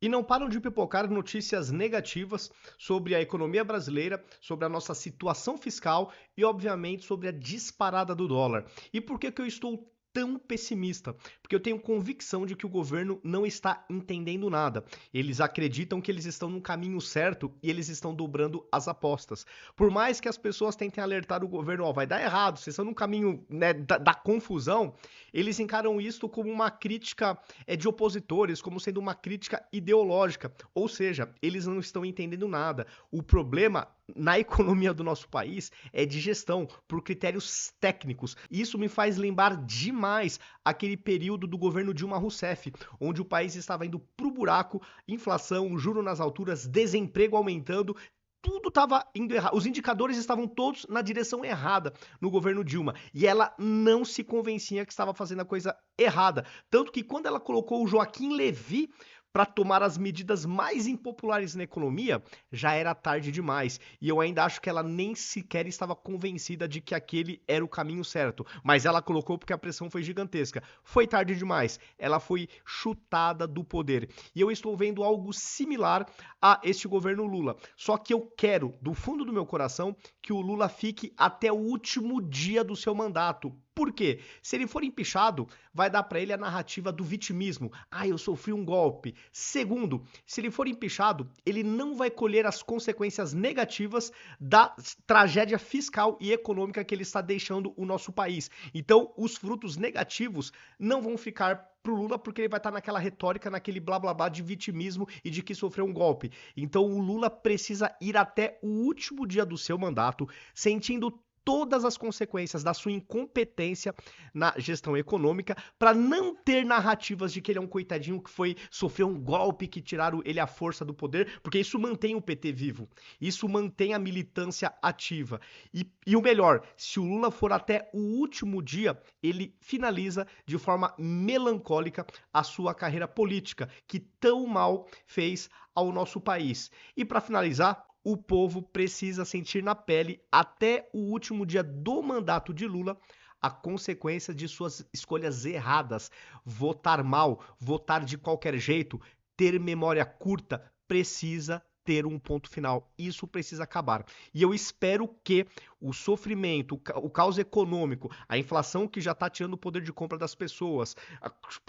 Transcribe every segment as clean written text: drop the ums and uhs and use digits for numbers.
E não param de pipocar notícias negativas sobre a economia brasileira, sobre a nossa situação fiscal e, obviamente, sobre a disparada do dólar. E por que que eu estou tão pessimista? Porque eu tenho convicção de que o governo não está entendendo nada. Eles acreditam que eles estão no caminho certo e eles estão dobrando as apostas. Por mais que as pessoas tentem alertar o governo, ó, vai dar errado, vocês estão no caminho, né, da confusão, eles encaram isto como uma crítica de opositores, como sendo uma crítica ideológica. Ou seja, eles não estão entendendo nada. O problema na economia do nosso país é de gestão, por critérios técnicos. Isso me faz lembrar demais aquele período do governo Dilma Rousseff, onde o país estava indo pro buraco, inflação, juro nas alturas, desemprego aumentando, tudo estava indo errado. Os indicadores estavam todos na direção errada no governo Dilma. E ela não se convencia que estava fazendo a coisa errada. Tanto que quando ela colocou o Joaquim Levy para tomar as medidas mais impopulares na economia, já era tarde demais. E eu ainda acho que ela nem sequer estava convencida de que aquele era o caminho certo. Mas ela colocou porque a pressão foi gigantesca. Foi tarde demais. Ela foi chutada do poder. E eu estou vendo algo similar a este governo Lula. Só que eu quero, do fundo do meu coração, que o Lula fique até o último dia do seu mandato. Por quê? Se ele for empichado, vai dar para ele a narrativa do vitimismo. Ah, eu sofri um golpe. Segundo, se ele for empichado, ele não vai colher as consequências negativas da tragédia fiscal e econômica que ele está deixando o nosso país. Então, os frutos negativos não vão ficar pro Lula porque ele vai estar naquela retórica, naquele blá blá blá de vitimismo e de que sofreu um golpe. Então, o Lula precisa ir até o último dia do seu mandato, sentindo todas as consequências da sua incompetência na gestão econômica para não ter narrativas de que ele é um coitadinho que sofreu um golpe, que tiraram ele à força do poder, porque isso mantém o PT vivo, isso mantém a militância ativa. E o melhor, se o Lula for até o último dia, ele finaliza de forma melancólica a sua carreira política, que tão mal fez ao nosso país. E para finalizar, o povo precisa sentir na pele, até o último dia do mandato de Lula, a consequência de suas escolhas erradas. Votar mal, votar de qualquer jeito, ter memória curta, precisa ter um ponto final. Isso precisa acabar. E eu espero que o sofrimento, o caos econômico, a inflação que já está tirando o poder de compra das pessoas,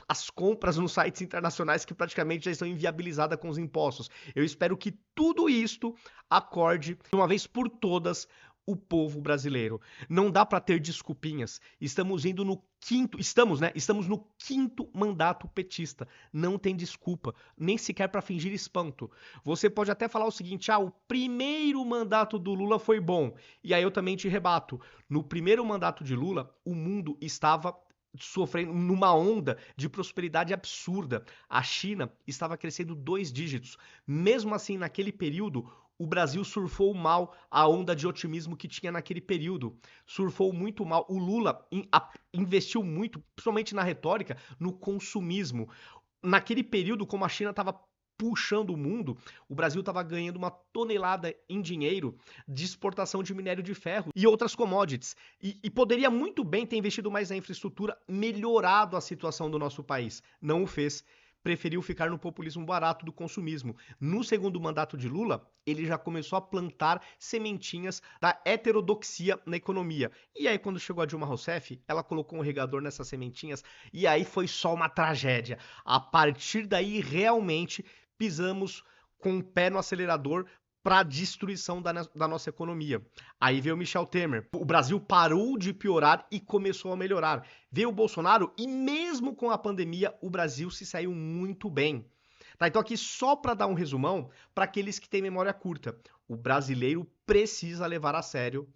as compras nos sites internacionais que praticamente já estão inviabilizadas com os impostos. Eu espero que tudo isto acorde de uma vez por todas o povo brasileiro. Não dá para ter desculpinhas. Estamos no quinto mandato petista. Não tem desculpa, nem sequer para fingir espanto. Você pode até falar o seguinte: o primeiro mandato do Lula foi bom. E aí eu também te rebato. No primeiro mandato de Lula, o mundo estava sofrendo numa onda de prosperidade absurda. A China estava crescendo 2 dígitos. Mesmo assim, naquele período, o Brasil surfou mal a onda de otimismo que tinha naquele período. Surfou muito mal. O Lula investiu muito, principalmente na retórica, no consumismo. Naquele período, como a China estava puxando o mundo, o Brasil estava ganhando uma tonelada em dinheiro de exportação de minério de ferro e outras commodities. E poderia muito bem ter investido mais na infraestrutura, melhorado a situação do nosso país. Não o fez. Preferiu ficar no populismo barato do consumismo. No segundo mandato de Lula, ele já começou a plantar sementinhas da heterodoxia na economia. E aí, quando chegou a Dilma Rousseff, ela colocou um regador nessas sementinhas e aí foi só uma tragédia. A partir daí, realmente, pisamos com o pé no acelerador para a destruição da nossa economia. Aí veio o Michel Temer. O Brasil parou de piorar e começou a melhorar. Veio o Bolsonaro e mesmo com a pandemia, o Brasil se saiu muito bem. Tá, então aqui só para dar um resumão, para aqueles que têm memória curta. O brasileiro precisa levar a sério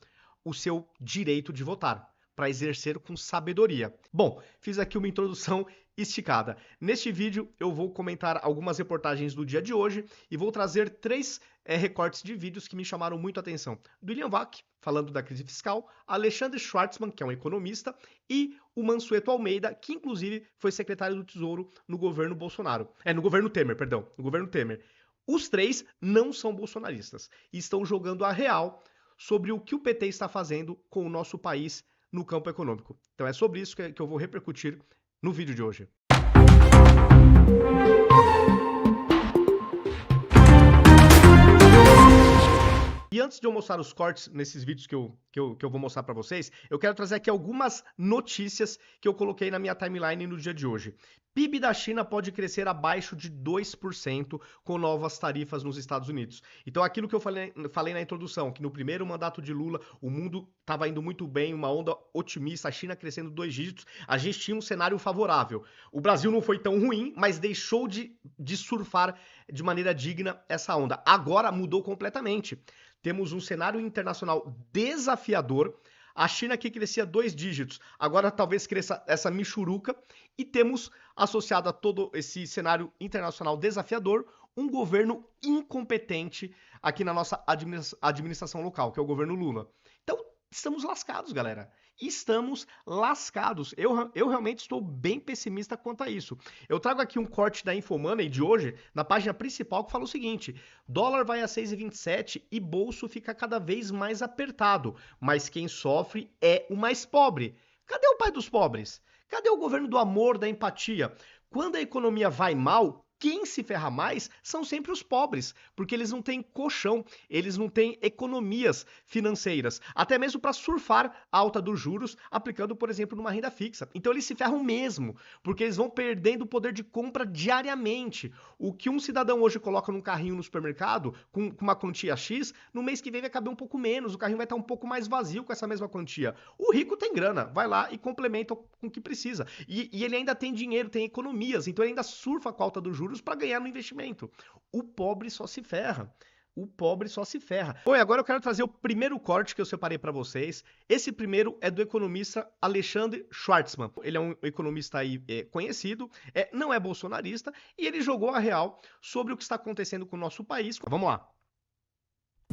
o seu direito de votar, para exercer com sabedoria. Bom, fiz aqui uma introdução esticada. Neste vídeo eu vou comentar algumas reportagens do dia de hoje e vou trazer 3 recortes de vídeos que me chamaram muito a atenção. Do William Vac, falando da crise fiscal, Alexandre Schwartzman, que é um economista, e o Mansueto Almeida, que inclusive foi secretário do Tesouro no governo Bolsonaro. No governo Temer, perdão. No governo Temer. Os 3 não são bolsonaristas e estão jogando a real sobre o que o PT está fazendo com o nosso país no campo econômico. Então é sobre isso que eu vou repercutir no vídeo de hoje. E antes de eu mostrar os cortes nesses vídeos que eu vou mostrar para vocês, eu quero trazer aqui algumas notícias que eu coloquei na minha timeline no dia de hoje. PIB da China pode crescer abaixo de 2% com novas tarifas nos Estados Unidos. Então, aquilo que eu falei na introdução, que no primeiro mandato de Lula, o mundo estava indo muito bem, uma onda otimista, a China crescendo 2 dígitos, a gente tinha um cenário favorável. O Brasil não foi tão ruim, mas deixou de surfar de maneira digna essa onda. Agora mudou completamente. Temos um cenário internacional desafiador. A China que crescia 2 dígitos, agora talvez cresça essa michuruca, e temos associado a todo esse cenário internacional desafiador, um governo incompetente aqui na nossa administração local, que é o governo Lula. Então, estamos lascados, galera. Estamos lascados. Eu realmente estou bem pessimista quanto a isso. Eu trago aqui um corte da Infomoney de hoje, na página principal, que fala o seguinte: dólar vai a 6,27 e bolso fica cada vez mais apertado, mas quem sofre é o mais pobre. Cadê o pai dos pobres? Cadê o governo do amor, da empatia? Quando a economia vai mal, quem se ferra mais são sempre os pobres, porque eles não têm colchão, eles não têm economias financeiras, até mesmo para surfar a alta dos juros, aplicando, por exemplo, numa renda fixa. Então eles se ferram mesmo, porque eles vão perdendo o poder de compra diariamente. O que um cidadão hoje coloca num carrinho no supermercado, com uma quantia X, no mês que vem vai caber um pouco menos, o carrinho vai estar um pouco mais vazio com essa mesma quantia. O rico tem grana, vai lá e complementa com o que precisa. E ele ainda tem dinheiro, tem economias, então ele ainda surfa com a alta dos juros para ganhar no investimento. O pobre só se ferra. O pobre só se ferra. Bom, e agora eu quero trazer o primeiro corte que eu separei para vocês. Esse primeiro é do economista Alexandre Schwartzman. Ele é um economista aí conhecido, não é bolsonarista, e ele jogou a real sobre o que está acontecendo com o nosso país. Vamos lá.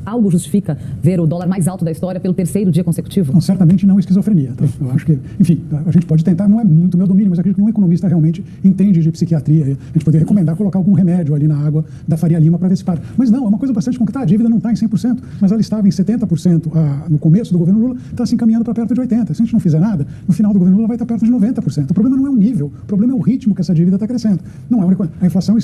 Algo justifica ver o dólar mais alto da história pelo 3º dia consecutivo? Não, certamente não esquizofrenia. Tá? Eu acho que, enfim, a gente pode tentar, não é muito meu domínio, mas acredito que nenhum economista realmente entende de psiquiatria. A gente poderia recomendar colocar algum remédio ali na água da Faria Lima para ver se para. Mas não, é uma coisa bastante concreta. A dívida não está em 100%, mas ela estava em 70% no começo do governo Lula, está se encaminhando para perto de 80%. Se a gente não fizer nada, no final do governo Lula vai estar perto de 90%. O problema não é o nível, o problema é o ritmo que essa dívida está crescendo. Não é a inflação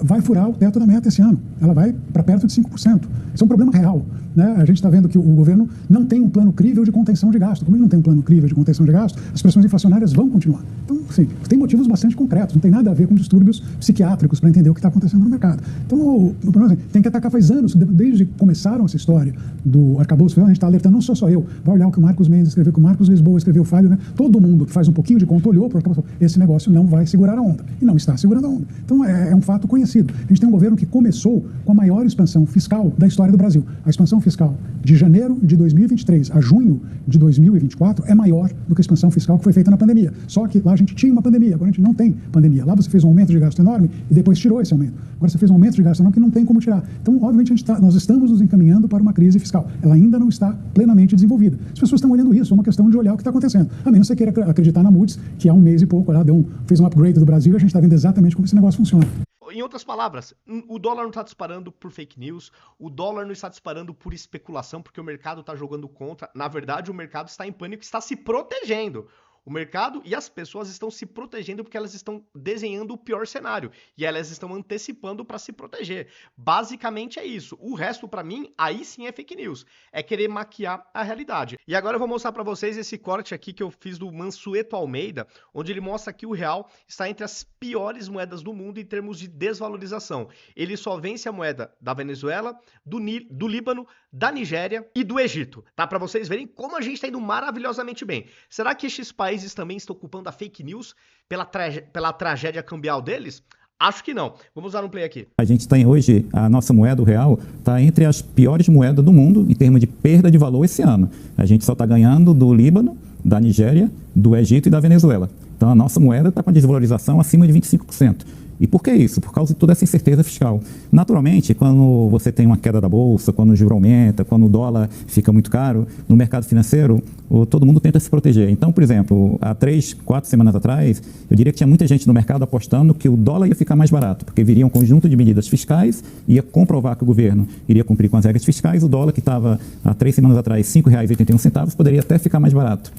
vai furar o teto da meta esse ano. Ela vai para perto de 5%. Isso é um problema real. Né? A gente está vendo que o governo não tem um plano crível de contenção de gasto. Como ele não tem um plano crível de contenção de gasto, as pressões inflacionárias vão continuar. Então, assim, tem motivos bastante concretos, não tem nada a ver com distúrbios psiquiátricos para entender o que está acontecendo no mercado. Então, o problema é assim, tem que atacar faz anos, desde que começaram essa história do arcabouço fiscal, a gente está alertando, não só eu, vai olhar o que o Marcos Mendes escreveu, que o Marcos Lisboa escreveu, o Fábio, né? Todo mundo que faz um pouquinho de conta olhou para o arcabouço, esse negócio não vai segurar a onda. E não está segurando a onda. Então, é um fato conhecido. A gente tem um governo que começou com a maior expansão fiscal da história do Brasil. A expansão fiscal de janeiro de 2023 a junho de 2024 é maior do que a expansão fiscal que foi feita na pandemia. Só que lá a gente tinha uma pandemia, agora a gente não tem pandemia. Lá você fez um aumento de gasto enorme e depois tirou esse aumento. Agora você fez um aumento de gasto enorme que não tem como tirar. Então, obviamente, nós estamos nos encaminhando para uma crise fiscal. Ela ainda não está plenamente desenvolvida. As pessoas estão olhando isso, é uma questão de olhar o que está acontecendo. A menos que você queira acreditar na Moody's, que há um mês e pouco ela fez um upgrade do Brasil e a gente está vendo exatamente como esse negócio funciona. Em outras palavras, o dólar não está disparando por fake news, o dólar não está disparando por especulação, porque o mercado está jogando contra. Na verdade, o mercado está em pânico, está se protegendo. O mercado e as pessoas estão se protegendo porque elas estão desenhando o pior cenário e elas estão antecipando para se proteger. Basicamente é isso. O resto, para mim, aí sim é fake news. É querer maquiar a realidade. E agora eu vou mostrar para vocês esse corte aqui que eu fiz do Mansueto Almeida, onde ele mostra que o real está entre as piores moedas do mundo em termos de desvalorização. Ele só vence a moeda da Venezuela, do Líbano, da Nigéria e do Egito. Tá? Para vocês verem como a gente está indo maravilhosamente bem. Será que esses países também estão ocupando a fake news pela tragédia cambial deles? Acho que não. Vamos dar um play aqui. A gente tem hoje, a nossa moeda, o real, está entre as piores moedas do mundo em termos de perda de valor esse ano. A gente só está ganhando do Líbano, da Nigéria, do Egito e da Venezuela. Então a nossa moeda está com a desvalorização acima de 25%. E por que isso? Por causa de toda essa incerteza fiscal. Naturalmente, quando você tem uma queda da bolsa, quando o juro aumenta, quando o dólar fica muito caro, no mercado financeiro, todo mundo tenta se proteger. Então, por exemplo, há 3, 4 semanas atrás, eu diria que tinha muita gente no mercado apostando que o dólar ia ficar mais barato, porque viria um conjunto de medidas fiscais, ia comprovar que o governo iria cumprir com as regras fiscais, o dólar que estava há 3 semanas atrás R$ 5,81, poderia até ficar mais barato.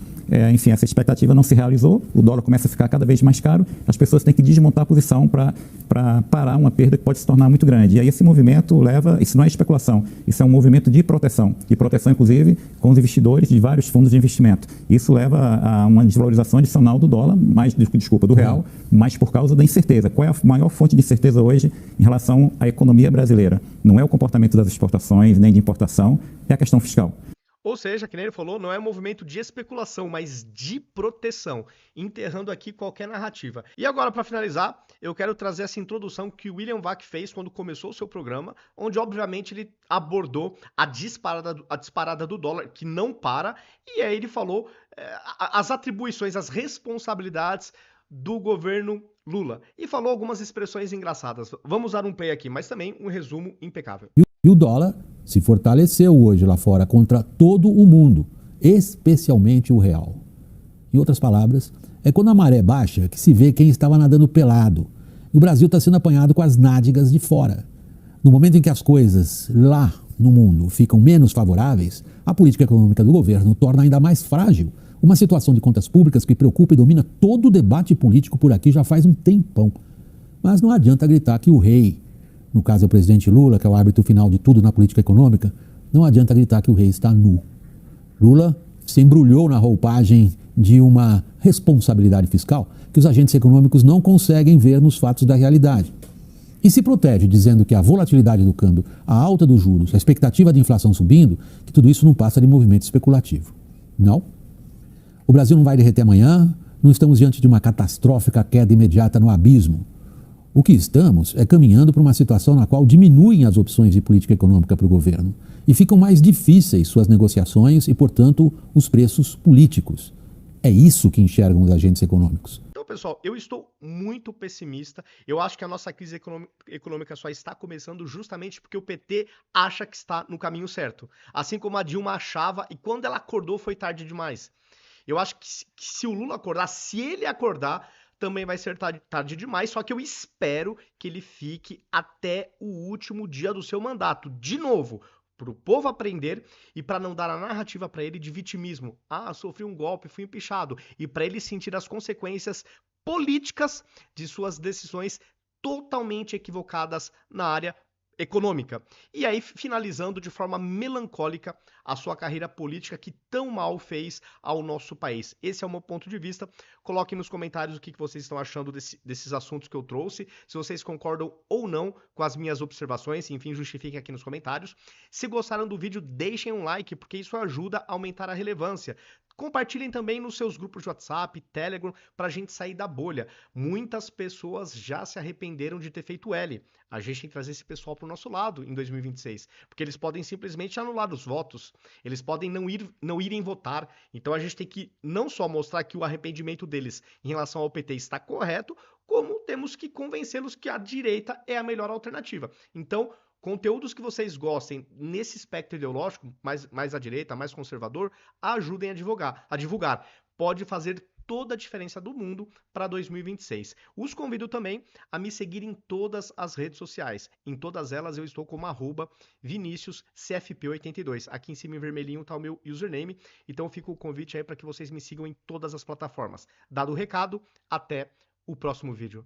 Enfim, essa expectativa não se realizou, o dólar começa a ficar cada vez mais caro, as pessoas têm que desmontar a posição para para parar uma perda que pode se tornar muito grande. E aí esse movimento leva, isso não é especulação, isso é um movimento de proteção inclusive com os investidores de vários fundos de investimento. Isso leva a uma desvalorização adicional do dólar, do real, mas por causa da incerteza. Qual é a maior fonte de incerteza hoje em relação à economia brasileira? Não é o comportamento das exportações, nem de importação, é a questão fiscal. Ou seja, que nem ele falou, não é um movimento de especulação, mas de proteção, enterrando aqui qualquer narrativa. E agora, para finalizar, eu quero trazer essa introdução que o William Vac fez quando começou o seu programa, onde obviamente ele abordou a disparada do dólar, que não para, e aí ele falou as atribuições, as responsabilidades do governo Lula. E falou algumas expressões engraçadas. Vamos dar um play aqui, mas também um resumo impecável. E o dólar se fortaleceu hoje lá fora contra todo o mundo, especialmente o real. Em outras palavras, é quando a maré baixa que se vê quem estava nadando pelado. O Brasil está sendo apanhado com as nádegas de fora. No momento em que as coisas lá no mundo ficam menos favoráveis, a política econômica do governo torna ainda mais frágil uma situação de contas públicas que preocupa e domina todo o debate político por aqui já faz um tempão. Mas não adianta gritar que o rei, no caso é o presidente Lula, que é o árbitro final de tudo na política econômica, não adianta gritar que o rei está nu. Lula se embrulhou na roupagem de uma responsabilidade fiscal que os agentes econômicos não conseguem ver nos fatos da realidade. E se protege dizendo que a volatilidade do câmbio, a alta dos juros, a expectativa de inflação subindo, que tudo isso não passa de movimento especulativo. Não. O Brasil não vai derreter amanhã, não estamos diante de uma catastrófica queda imediata no abismo. O que estamos é caminhando para uma situação na qual diminuem as opções de política econômica para o governo e ficam mais difíceis suas negociações e, portanto, os preços políticos. É isso que enxergam os agentes econômicos. Então, pessoal, eu estou muito pessimista. Eu acho que a nossa crise econômica só está começando justamente porque o PT acha que está no caminho certo. Assim como a Dilma achava, e quando ela acordou foi tarde demais. Eu acho que se o Lula acordar, se ele acordar, também vai ser tarde demais, só que eu espero que ele fique até o último dia do seu mandato. De novo, para o povo aprender e para não dar a narrativa para ele de vitimismo. Ah, sofri um golpe, fui empichado. E para ele sentir as consequências políticas de suas decisões totalmente equivocadas na área econômica. E aí, finalizando de forma melancólica a sua carreira política que tão mal fez ao nosso país. Esse é o meu ponto de vista. Coloquem nos comentários o que vocês estão achando desses assuntos que eu trouxe, se vocês concordam ou não com as minhas observações, enfim, justifiquem aqui nos comentários. Se gostaram do vídeo, deixem um like, porque isso ajuda a aumentar a relevância. Compartilhem também nos seus grupos de WhatsApp, Telegram, para a gente sair da bolha. Muitas pessoas já se arrependeram de ter feito L. A gente tem que trazer esse pessoal para o nosso lado em 2026, porque eles podem simplesmente anular os votos, eles podem não irem votar. Então a gente tem que não só mostrar que o arrependimento deles em relação ao PT está correto, como temos que convencê-los que a direita é a melhor alternativa. Então, conteúdos que vocês gostem nesse espectro ideológico, mais à direita, mais conservador, ajudem a divulgar. Pode fazer toda a diferença do mundo para 2026. Os convido também a me seguir em todas as redes sociais. Em todas elas eu estou como @ViniciusCFP82. Aqui em cima em vermelhinho está o meu username. Então fica o convite aí para que vocês me sigam em todas as plataformas. Dado o recado, até o próximo vídeo.